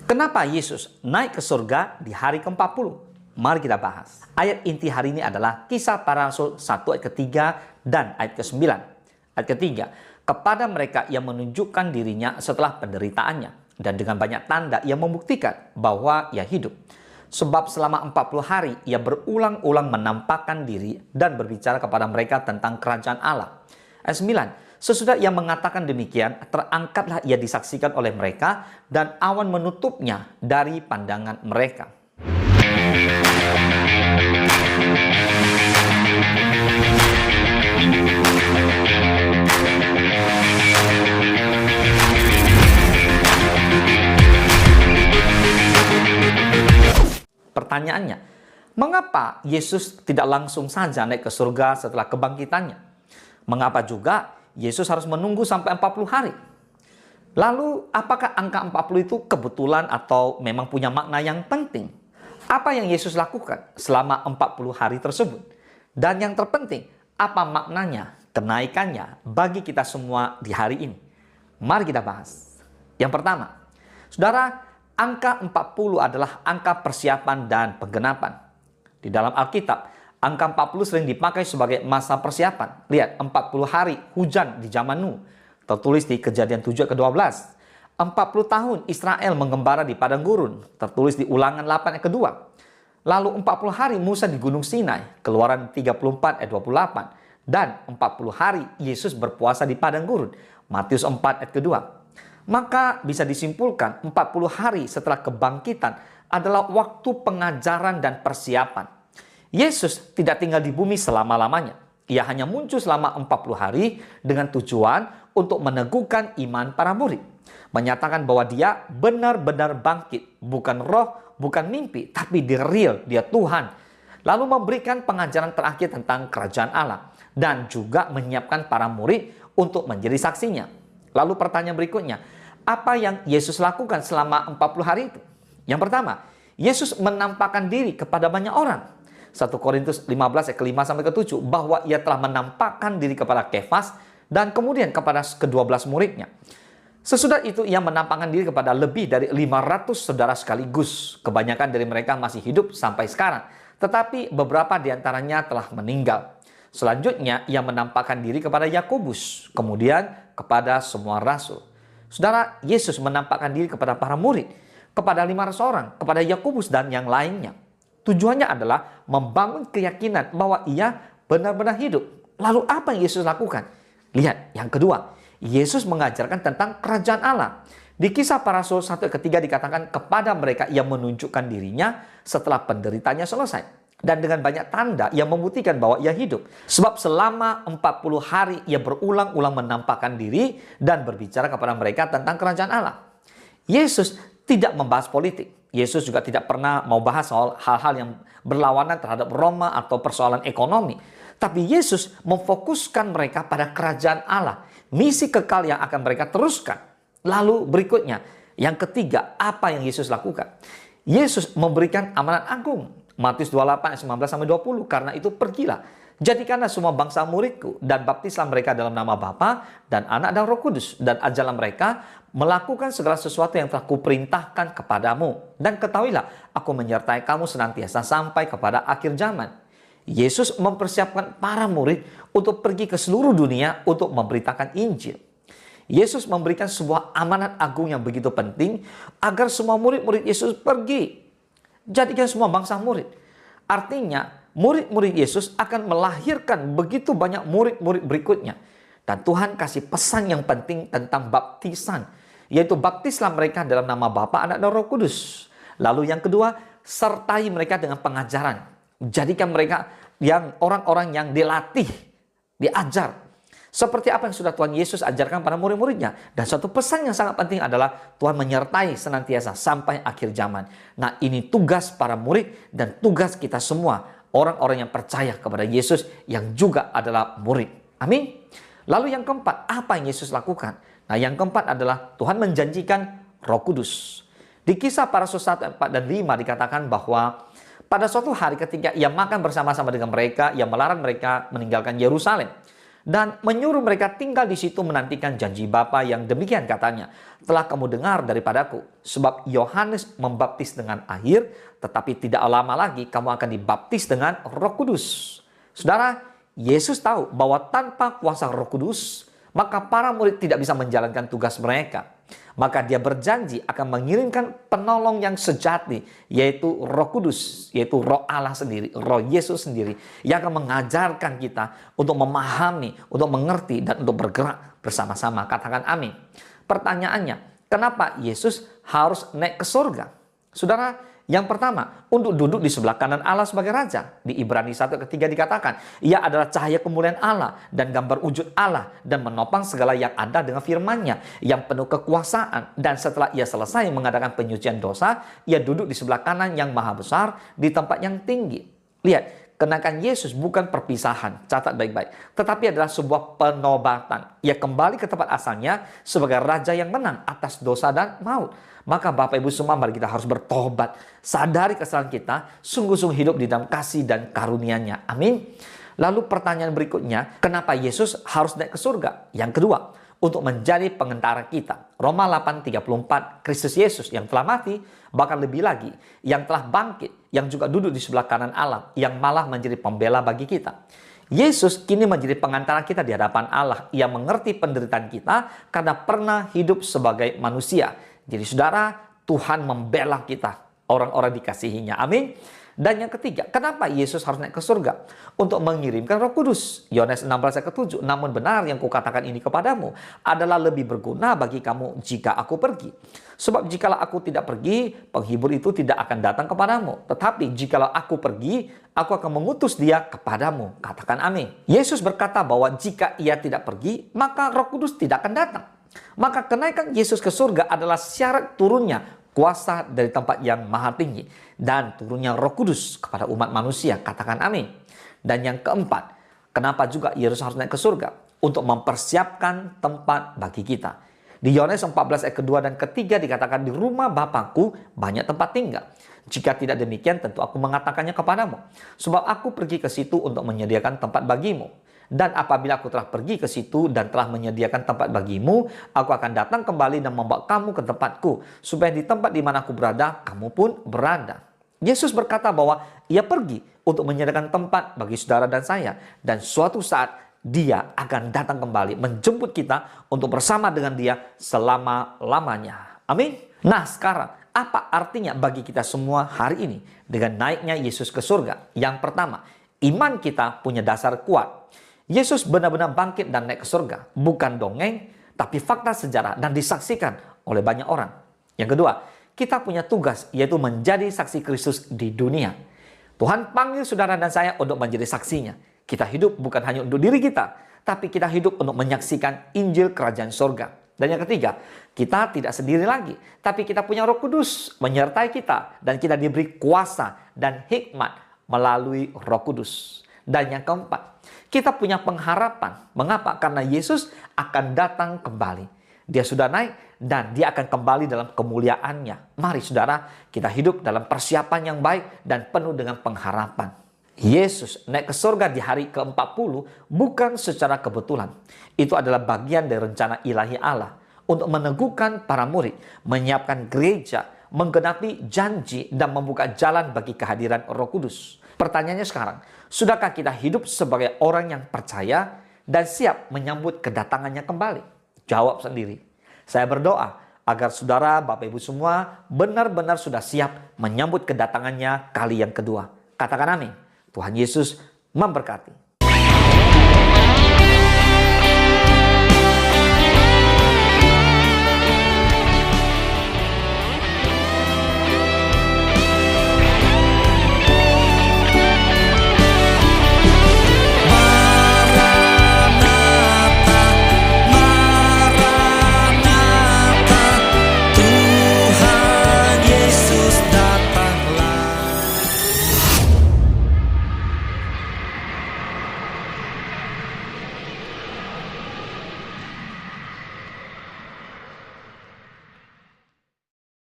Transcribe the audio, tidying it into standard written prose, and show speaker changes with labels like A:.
A: Kenapa Yesus naik ke surga di hari ke-40? Mari kita bahas. Ayat inti hari ini adalah Kisah Para Rasul 1 ayat ketiga dan ayat ke-9. Ayat ketiga, kepada mereka yang menunjukkan dirinya setelah penderitaannya, dan dengan banyak tanda yang membuktikan bahwa ia hidup. Sebab selama 40 hari ia berulang-ulang menampakkan diri dan berbicara kepada mereka tentang kerajaan Allah. Ayat 9, sesudah ia mengatakan demikian, terangkatlah ia disaksikan oleh mereka dan awan menutupnya dari pandangan mereka. Pertanyaannya, mengapa Yesus tidak langsung saja naik ke surga setelah kebangkitannya? Mengapa juga Yesus harus menunggu sampai 40 hari? Lalu, apakah angka 40 itu kebetulan atau memang punya makna yang penting? Apa yang Yesus lakukan selama 40 hari tersebut? Dan yang terpenting, apa maknanya, kenaikannya bagi kita semua di hari ini? Mari kita bahas. Yang pertama, saudara, angka 40 adalah angka persiapan dan penggenapan. Di dalam Alkitab, angka 40 sering dipakai sebagai masa persiapan. Lihat, 40 hari hujan di zaman Nuh. Tertulis di Kejadian 7 ke-12. 40 tahun Israel mengembara di padang gurun. Tertulis di Ulangan 8 ayat kedua. Lalu 40 hari Musa di Gunung Sinai. Keluaran 34 ayat 28. Dan 40 hari Yesus berpuasa di padang gurun. Matius 4 ayat kedua. Maka bisa disimpulkan 40 hari setelah kebangkitan adalah waktu pengajaran dan persiapan. Yesus tidak tinggal di bumi selama-lamanya. Ia hanya muncul selama 40 hari dengan tujuan untuk meneguhkan iman para murid. Menyatakan bahwa dia benar-benar bangkit. Bukan roh, bukan mimpi, tapi the real, dia Tuhan. Lalu memberikan pengajaran terakhir tentang kerajaan Allah. Dan juga menyiapkan para murid untuk menjadi saksinya. Lalu pertanyaan berikutnya, apa yang Yesus lakukan selama 40 hari itu? Yang pertama, Yesus menampakkan diri kepada banyak orang. 1 Korintus 15 ayat ke-5 sampai ke-7 bahwa ia telah menampakkan diri kepada Kefas dan kemudian kepada ke-12 muridnya. Sesudah itu ia menampakkan diri kepada lebih dari 500 saudara sekaligus. Kebanyakan dari mereka masih hidup sampai sekarang, tetapi beberapa di antaranya telah meninggal. Selanjutnya ia menampakkan diri kepada Yakobus, kemudian kepada semua rasul. Saudara, Yesus menampakkan diri kepada para murid, kepada 500 orang, kepada Yakobus dan yang lainnya. Tujuannya adalah membangun keyakinan bahwa ia benar-benar hidup. Lalu apa yang Yesus lakukan? Lihat, yang kedua, Yesus mengajarkan tentang kerajaan Allah. Di Kisah Para Rasul 1 ayat ketiga dikatakan kepada mereka yang menunjukkan dirinya setelah penderitaannya selesai. Dan dengan banyak tanda yang membuktikan bahwa ia hidup. Sebab selama 40 hari ia berulang-ulang menampakkan diri dan berbicara kepada mereka tentang kerajaan Allah. Yesus tidak membahas politik. Yesus juga tidak pernah mau bahas soal hal-hal yang berlawanan terhadap Roma atau persoalan ekonomi. Tapi Yesus memfokuskan mereka pada kerajaan Allah. Misi kekal yang akan mereka teruskan. Lalu berikutnya, yang ketiga, apa yang Yesus lakukan? Yesus memberikan amanat agung. Matius 28 ayat 19 sampai 20. Karena itu pergilah, jadikanlah semua bangsa muridku dan baptislah mereka dalam nama Bapa dan Anak dan Roh Kudus, dan ajarlah mereka melakukan segala sesuatu yang telah kuperintahkan kepadamu. Dan ketahuilah, aku menyertai kamu senantiasa sampai kepada akhir zaman. Yesus mempersiapkan para murid untuk pergi ke seluruh dunia untuk memberitakan Injil. Yesus memberikan sebuah amanat agung yang begitu penting agar semua murid-murid Yesus pergi. Jadikan semua bangsa murid. Artinya, murid-murid Yesus akan melahirkan begitu banyak murid-murid berikutnya. Dan Tuhan kasih pesan yang penting tentang baptisan, yaitu baptislah mereka dalam nama Bapa, Anak, dan Roh Kudus. Lalu yang kedua, sertai mereka dengan pengajaran. Jadikan mereka yang orang-orang yang dilatih, diajar. Seperti apa yang sudah Tuhan Yesus ajarkan pada murid-muridnya. Dan satu pesan yang sangat penting adalah Tuhan menyertai senantiasa sampai akhir zaman. Nah, ini tugas para murid dan tugas kita semua, orang-orang yang percaya kepada Yesus yang juga adalah murid. Amin. Lalu yang keempat, apa yang Yesus lakukan? Nah, yang keempat adalah Tuhan menjanjikan Roh Kudus. Di Kisah Para Rasul 1, 4 dan 5 dikatakan bahwa pada suatu hari ketika ia makan bersama-sama dengan mereka, ia melarang mereka meninggalkan Yerusalem. dan menyuruh mereka tinggal di situ menantikan janji Bapa yang demikian katanya. Telah kamu dengar daripadaku, sebab Yohanes membaptis dengan air, tetapi tidak lama lagi kamu akan dibaptis dengan Roh Kudus. Saudara, Yesus tahu bahwa tanpa kuasa Roh Kudus, maka para murid tidak bisa menjalankan tugas mereka. Maka dia berjanji akan mengirimkan penolong yang sejati, yaitu Roh Kudus, yaitu Roh Allah sendiri, Roh Yesus sendiri, yang akan mengajarkan kita untuk memahami, untuk mengerti, dan untuk bergerak bersama-sama. Katakan amin. Pertanyaannya, kenapa Yesus harus naik ke surga? Saudara, yang pertama, untuk duduk di sebelah kanan Allah sebagai Raja. Di Ibrani 1:3 dikatakan, Ia adalah cahaya kemuliaan Allah dan gambar wujud Allah dan menopang segala yang ada dengan firman-Nya yang penuh kekuasaan. Dan setelah Ia selesai mengadakan penyucian dosa, Ia duduk di sebelah kanan yang maha besar di tempat yang tinggi. Lihat, kenaikan Yesus bukan perpisahan, catat baik-baik, tetapi adalah sebuah penobatan. Ia kembali ke tempat asalnya sebagai Raja yang menang atas dosa dan maut. Maka Bapak Ibu semua, mari kita harus bertobat, sadari kesalahan kita, sungguh-sungguh hidup di dalam kasih dan karunia-Nya. Amin. Lalu pertanyaan berikutnya, kenapa Yesus harus naik ke surga? Yang kedua, untuk menjadi pengentara kita. Roma 8:34, Kristus Yesus yang telah mati, bahkan lebih lagi, yang telah bangkit, yang juga duduk di sebelah kanan Allah, yang malah menjadi pembela bagi kita. Yesus kini menjadi pengantara kita di hadapan Allah. Ia mengerti penderitaan kita karena pernah hidup sebagai manusia. Jadi saudara, Tuhan membela kita, orang-orang dikasihinya. Amin. Dan yang ketiga, kenapa Yesus harus naik ke surga? Untuk mengirimkan Roh Kudus. Yohanes 16:7. Namun benar yang kukatakan ini kepadamu adalah lebih berguna bagi kamu jika aku pergi. Sebab jikalau aku tidak pergi, penghibur itu tidak akan datang kepadamu. Tetapi jikalau aku pergi, aku akan mengutus dia kepadamu. Katakan amin. Yesus berkata bahwa jika ia tidak pergi, maka Roh Kudus tidak akan datang. Maka kenaikan Yesus ke surga adalah syarat turunnya kuasa dari tempat yang maha tinggi dan turunnya Roh Kudus kepada umat manusia. Katakan amin. Dan yang keempat, kenapa juga Yesus harus naik ke surga? Untuk mempersiapkan tempat bagi kita. Di Yohanes 14 ayat kedua dan ketiga dikatakan, di rumah Bapakku banyak tempat tinggal. Jika tidak demikian, tentu aku mengatakannya kepadamu. Sebab aku pergi ke situ untuk menyediakan tempat bagimu. Dan apabila aku telah pergi ke situ dan telah menyediakan tempat bagimu, aku akan datang kembali dan membawa kamu ke tempatku, supaya di tempat di mana aku berada, kamu pun berada. Yesus berkata bahwa ia pergi untuk menyediakan tempat bagi saudara dan saya. Dan suatu saat dia akan datang kembali menjemput kita untuk bersama dengan dia selama-lamanya. Amin. Nah sekarang, apa artinya bagi kita semua hari ini dengan naiknya Yesus ke surga? Yang pertama, iman kita punya dasar kuat. Yesus benar-benar bangkit dan naik ke surga. Bukan dongeng, tapi fakta sejarah dan disaksikan oleh banyak orang. Yang kedua, kita punya tugas, yaitu menjadi saksi Kristus di dunia. Tuhan panggil saudara dan saya untuk menjadi saksinya. Kita hidup bukan hanya untuk diri kita, tapi kita hidup untuk menyaksikan Injil Kerajaan Surga. Dan yang ketiga, kita tidak sendiri lagi, tapi kita punya Roh Kudus menyertai kita, dan kita diberi kuasa dan hikmat melalui Roh Kudus. Dan yang keempat, kita punya pengharapan. Mengapa? Karena Yesus akan datang kembali. Dia sudah naik dan dia akan kembali dalam kemuliaannya. Mari saudara, kita hidup dalam persiapan yang baik dan penuh dengan pengharapan. Yesus naik ke surga di hari ke-40 bukan secara kebetulan. Itu adalah bagian dari rencana ilahi Allah untuk meneguhkan para murid, menyiapkan gereja, menggenapi janji dan membuka jalan bagi kehadiran Roh Kudus. Pertanyaannya sekarang, sudahkah kita hidup sebagai orang yang percaya dan siap menyambut kedatangannya kembali? Jawab sendiri. Saya berdoa agar saudara, Bapak Ibu semua benar-benar sudah siap menyambut kedatangannya kali yang kedua. Katakan amin. Tuhan Yesus memberkati.